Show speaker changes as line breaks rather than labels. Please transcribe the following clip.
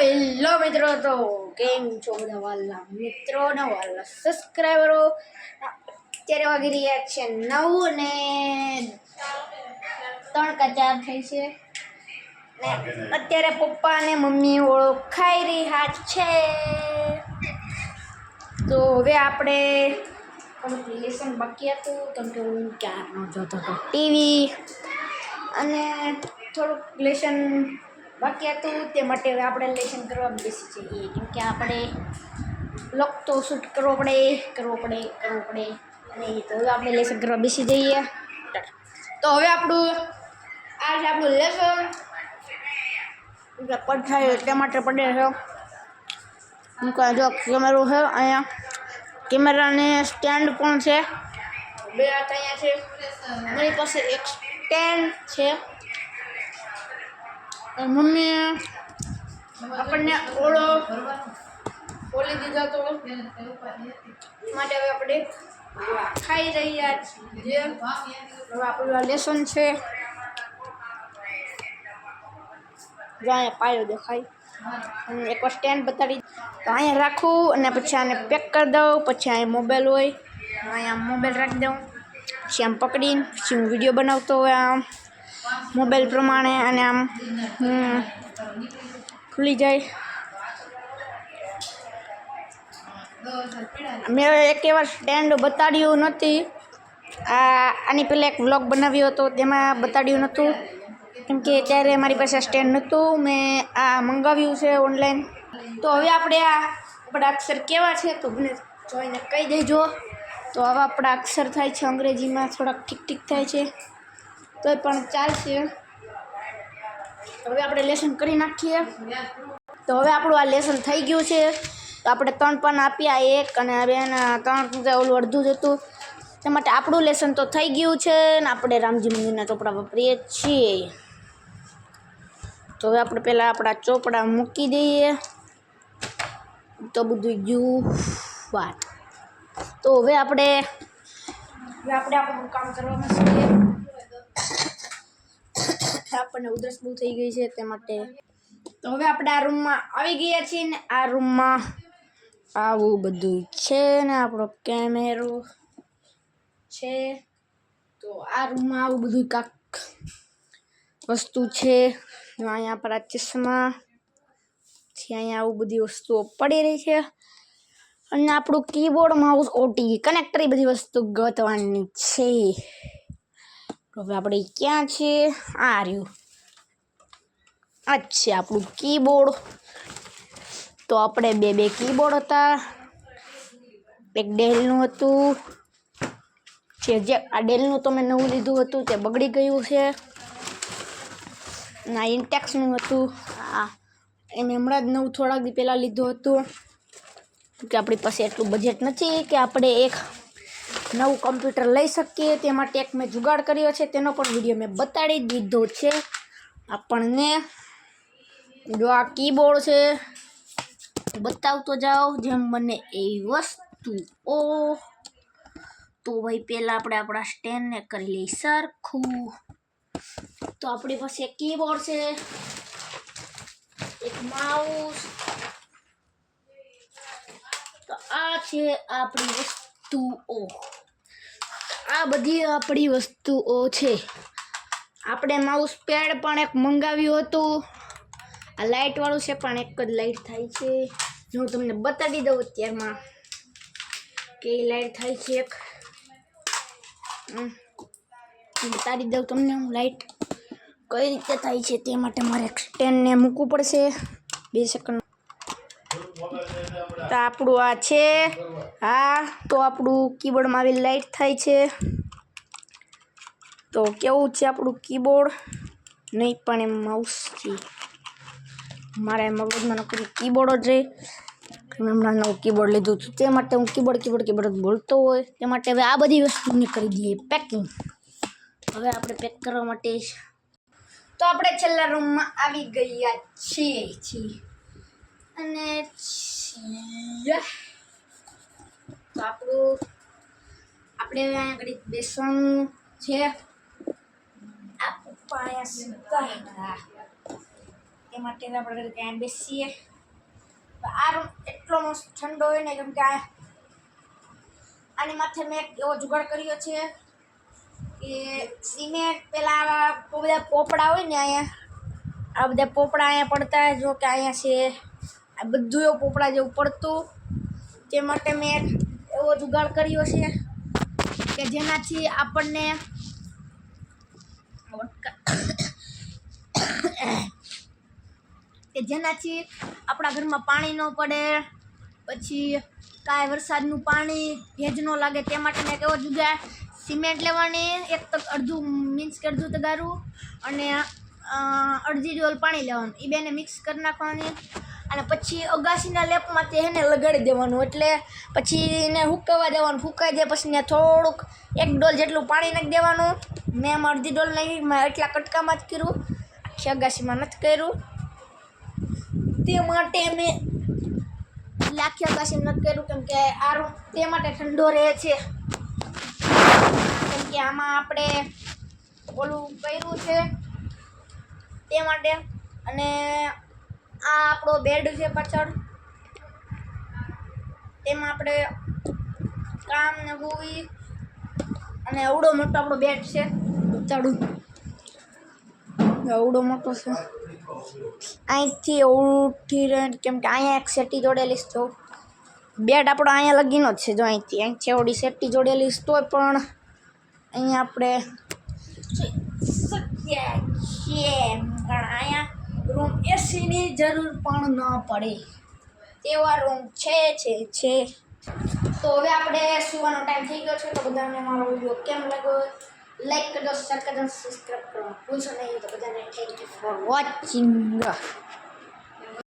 Hello મિત્રો, તો કેમ છો બધા વાલા મિત્રો ને વાલા સબસ્ક્રાઈબરો? અત્યારે વાગી રહ્યા છે 9 ને 3 કે 4 થઈ છે ને અત્યારે પપ્પા અને મમ્મી ઓળખાઈ રહ્યા છે. તો હવે આપણે લેસન બાકી હતું કેમ કે હું ક્યારનો જોતો હતો ટીવી, અને થોડુંક લેસન બાકી હતું તે માટે હવે આપણે લેસન કરવા બેસી જઈએ કેમ કે આપણે બ્લોગ તો શૂટ કરવો પડે અને તો હવે આપણે લેસન કરવા બેસી જઈએ. તો હવે આપણું લેસન પડ થાય એટલા માટે પડે છે. જો કેમેરો છે, અહીંયા કેમેરાને સ્ટેન્ડ પણ છે. બે હાથ અહીંયા છે, મારી પાસે એક સ્ટેન્ડ છે. મમ્મી આપણને ઓલી દીધા તો માટે હવે આપણે ખાઈ રહ્યા છીએ. હવે આપણું લેસન છે. જો અહીંયા પાયો દેખાય, એકવાર સ્ટેન્ડ બતાડી તો અહીંયા રાખું અને પછી આને પેક કરી દઉં. પછી અહીંયા મોબાઈલ હોય, અહીંયા મોબાઈલ રાખી દઉં. પછી આમ પકડીને પછી હું વિડીયો બનાવતો હોય આમ મોબાઈલ પ્રમાણે, અને આમ ખુલી જાય. મેં એક વાર સ્ટેન્ડ બતાડ્યું નથી, આની પહેલાં એક વ્લોગ બનાવ્યો હતો તેમાં બતાડ્યું નહોતું કેમ કે ત્યારે મારી પાસે સ્ટેન્ડ નહોતું. મેં આ મંગાવ્યું છે ઓનલાઈન. તો હવે આપણા અક્ષર કેવા છે તો મને જોઈને કહી દેજો. તો આવા આપણા અક્ષર થાય છે, અંગ્રેજીમાં થોડાક ઠીક થાય છે તોય પણ ચાલશે. હવે આપણે લેસન કરી નાખીએ. તો હવે આપણું આ લેસન થઈ ગયું છે. તો આપણે 3 પાન આપ્યા, 1 અને 2 3 ઓલું અડધું જ હતું, તે માટે આપણું લેસન તો થઈ ગયું છે ને આપણે રામજી મંદિરના ચોપડા વાપરીએ છીએ. તો હવે આપણે પહેલાં આપણા ચોપડા મૂકી દઈએ તો બધું ગયું વાત. તો હવે આપણે આપણું કામ કરવામાં છીએ. આપણને ઉધરસ બહુ થઈ ગઈ છે તે માટે. તો હવે આપણે આ રૂમમાં આવી ગયા છીએ ને આ રૂમમાં આવું બધું છે ને આપણો કેમેરો છે. તો આ રૂમમાં આવું બધું કાંક વસ્તુ છે. અહીંયા આપણા ચશ્મા છે, અહીંયા આવું બધી વસ્તુઓ પડી રહી છે, અને આપણું કીબોર્ડ માઉસ ઓટી કનેક્ટર એ બધી વસ્તુ ગોતવાની છે. હવે આપણે ક્યાં છે? આ રહ્યું, આ જ છે આપણું કીબોર્ડ. તો આપણે બે કીબોર્ડ હતા, એક ડેલનું હતું જે આ ડેલનું તો મેં નવું લીધું હતું તે બગડી ગયું છે. ના ઇન્ટેક્સનું હતું, એમ હમણાં જ નવું થોડાક દી પહેલાં લીધું હતું કે આપણી પાસે એટલું બજેટ નથી કે આપણે એક નવું કમ્પ્યુટર લઈ શકીએ. તે માટે એક મેં જુગાડ કર્યો છે, તેનો પણ વિડીયો મેં બતાડી દીધો છે આપણને. જો આ કીબોર્ડ છે, બતાવતો જાઓ જેમ બને એવી વસ્તુઓ. તો ભાઈ પહેલાં આપણે આપણા સ્ટેન્ડને કરી લઈએ સરખું. તો આપણી પાસે એક કીબોર્ડ છે, એક માઉસ. તો આ છે આપણી વસ્તુઓ, આ બધી આપણી વસ્તુઓ છે. આપણે માઉસ પેડ પણ એક મંગાવ્યું હતું, આ લાઇટવાળું છે પણ એક જ લાઇટ થાય છે. જો હું તમને બતાવી દઉં અત્યારમાં કે લાઇટ થાય છે એક, બતાવી દઉં તમને હું લાઇટ કઈ રીતે થાય છે. તે માટે મારે એક સ્ટેન્ડને મૂકવું પડશે 2 સેકન્ડ. તો આપણું આ છે, હા તો આપણું કીબોર્ડમાં આવી લાઇટ થાય છે. તો કેવું છે આપણું કીબોર્ડ? નહીં પણ એમ માઉસ છે, મારા મગજમાં નકરું કીબોર્ડ જ રહે. મેં હમણાં નવું કીબોર્ડ લીધું હતું તે માટે હું કીબોર્ડ બોલતો હોય, તે માટે હવે આ બધી વસ્તુને કરી દઈએ પેકિંગ. હવે આપણે પેક કરવા માટે તો આપણે છેલ્લા રૂમમાં આવી ગયા છીએ અને તો આપણે હવે અહીંયા ઘડી બેસવાનું છે. આ પપ્પા અહીંયા તે માટે આપણે ત્યાં બેસીએ. આ રૂમ એટલો મસ્ત ઠંડો હોય ને કેમ કે આની માથે મેં એવો જુગાડ કર્યો છે કે સિમેન્ટ પેલા આવા બધા પોપડા હોય ને અહીંયા આ બધા પોપડા અહીંયા પડતા જો કે અહીંયા છે આ બધું એવું પોપડા જેવું પડતું તે માટે મેં એવો જુગાડ કર્યો છે કે જેનાથી આપણને આપણા ઘરમાં પાણી ન પડે પછી કાંઈ વરસાદનું પાણી ભેજ ન લાગે તે માટે મેં કેવો જુગાડ સિમેન્ટ લેવાની અડધું તગારું અને અડધી ડોલ પાણી લેવાનું એ બેને મિક્સ કરી નાખવાની અને પછી અગાસીના લેપમાં તેને લગાડી દેવાનું એટલે પછી એને હુકાવા દેવાનું ફૂંકાઈ દે પછી ને થોડુંક 1 ડોલ જેટલું પાણી નાખી દેવાનું મેં એમાં અડધી ડોલ નાખી મેં એટલા કટકામાં જ કર્યું આખી અગાસીમાં નથી કર્યું તે માટે મેં આખી અગાસીમાં નથી કર્યું કેમ કે આ રૂમ તે માટે ઠંડો રહે છે કેમ કે આમાં આપણે ઓલું કર્યું છે તે માટે અને આ આપણો બેડ છે પાછળ તેમાં આપણે કામ ને હોવી અને એવડો મોટો આપણો બેડ છે ચાડું એવડો મોટો છે અહીંથી ઉઠી રહે કેમ કે અહીંયા એક સેટી જોડેલી છે તો બેડ આપણો અહીંયા લગીનો જ છે જો અહીંથી એવડી સેટી જોડેલી છે તોય પણ અહીંયા આપણે શક્ય છે કારણ અહીંયા રૂમ એસીની જરૂર પણ ન પડે તેવા રૂમ છે તો હવે આપણે સુવાનો ટાઈમ થઈ ગયો છે તો બધાને મારો વિડીયો કેમ લાગ્યો લાઈક કરજો શેર કરજો સબસ્ક્રાઈબ કરવાનું ભૂલશો નહીં તો બધાને થેન્ક યુ ફોર વોચિંગ